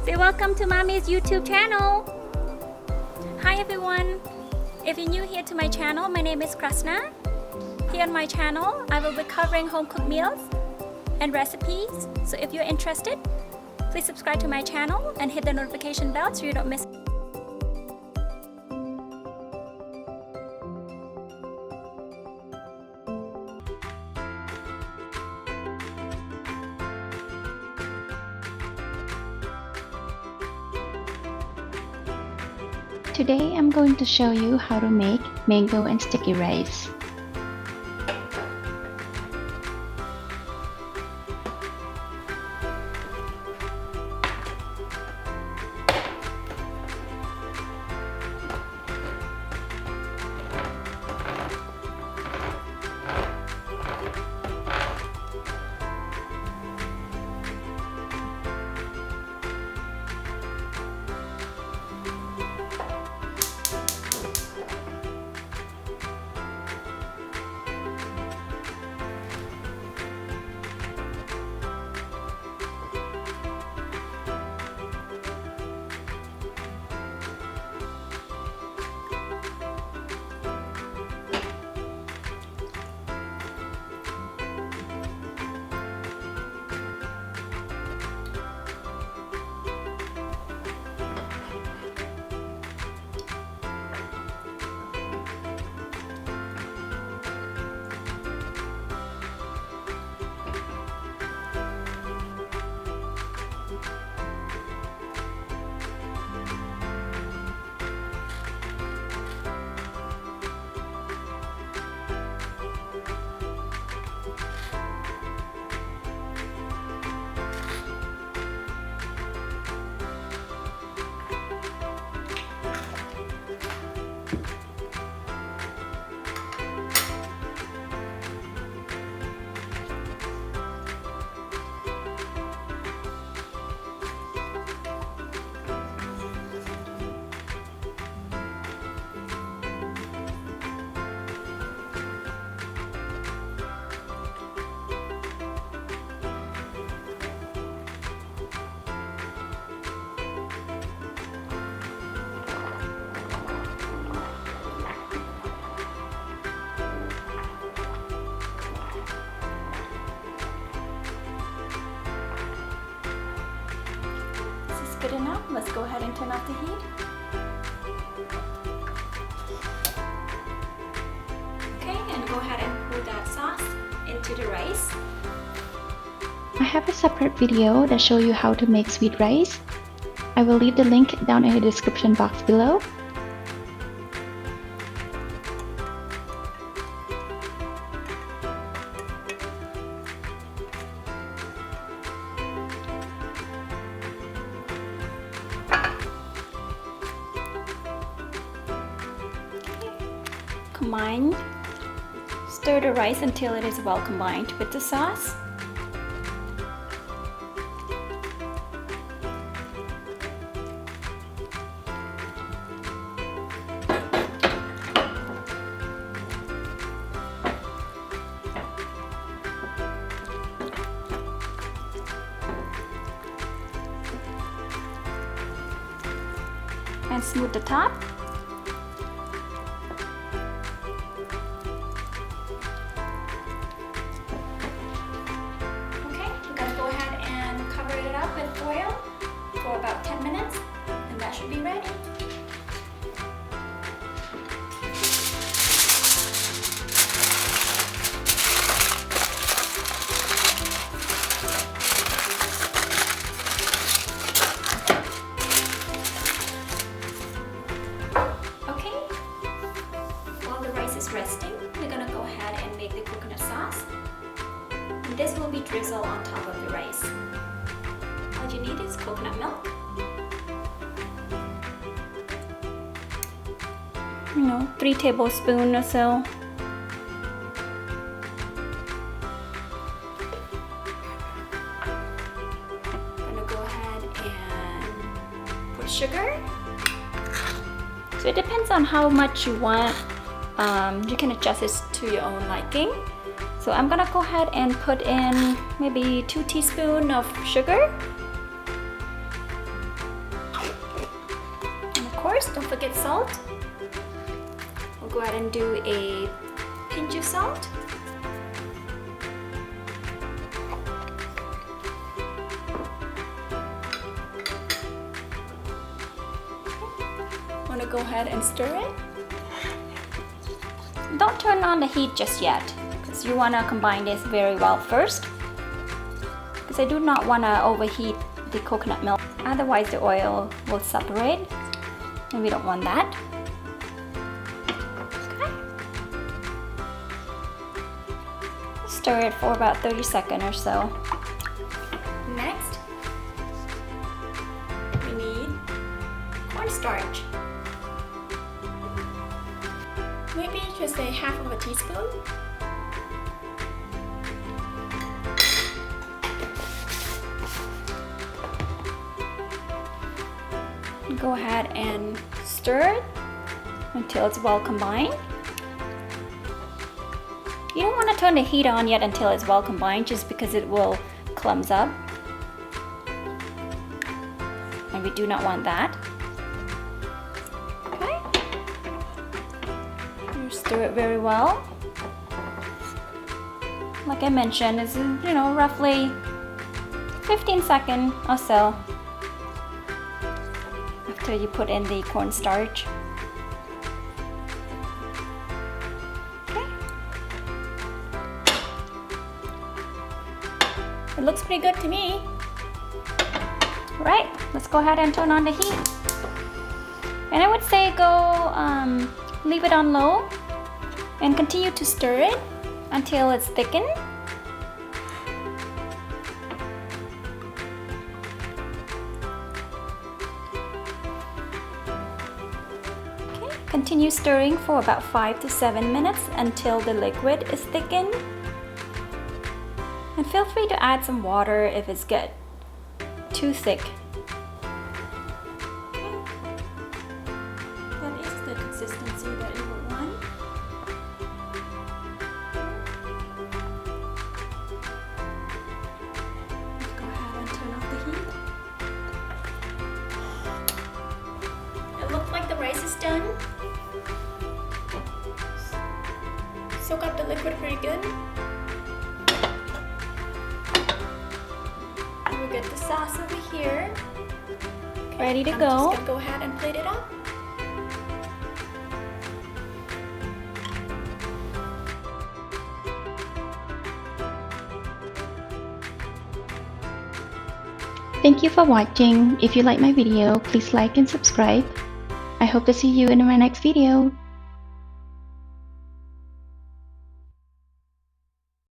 Be welcome to Mommy's YouTube channel. Hi everyone. If you're new here to my channel, my name is Krasna. Here on my channel, I will be covering home cooked meals and recipes. So if you're interested, please subscribe to my channel and hit the notification bell so you don't miss. Today I'm going to show you how to make mango and sticky rice. Good enough. Let's go ahead and turn off the heat. Okay, and go ahead and pour that sauce into the rice. I have a separate video that shows you how to make sweet rice. I will leave the link down in the description box below. Combine. Stir the rice until it is well combined with the sauce. And smooth the top. For about 10 minutes, and that should be ready. Okay, while the rice is resting, we're gonna go ahead and make the coconut sauce. And this will be drizzled on top of the rice. All you need is coconut milk. 3 tablespoons or so. Gonna go ahead and put sugar. So it depends on how much you want. You can adjust this to your own liking. So I'm gonna go ahead and put in maybe 2 teaspoons of sugar. course, don't forget salt. We'll go ahead and do a pinch of salt. Want to go ahead and stir it. Don't turn on the heat just yet, because you want to combine this very well first. Because I do not want to overheat the coconut milk, otherwise the oil will separate, and we don't want that. Okay. Stir it for about 30 seconds or so. Next, we need cornstarch. Maybe just a half of a teaspoon. Go ahead and stir it until it's well combined. You don't want to turn the heat on yet until it's well combined, just because it will clump up, and we do not want that. Okay. You stir it very well. Like I mentioned, it's roughly 15 seconds or so after you put in the cornstarch. Okay. It looks pretty good to me. Right, let's go ahead and turn on the heat. And I would say leave it on low and continue to stir it until it's thickened. Continue stirring for about 5 to 7 minutes until the liquid is thickened. And feel free to add some water if it's get too thick. Okay. That is the consistency that you would want. Let's go ahead and turn off the heat. It looks like the rice is done. Soak up the liquid pretty good. And we get the sauce over here. Okay, ready to go. I'm just gonna go ahead and plate it up. Thank you for watching. If you like my video, please like and subscribe. I hope to see you in my next video.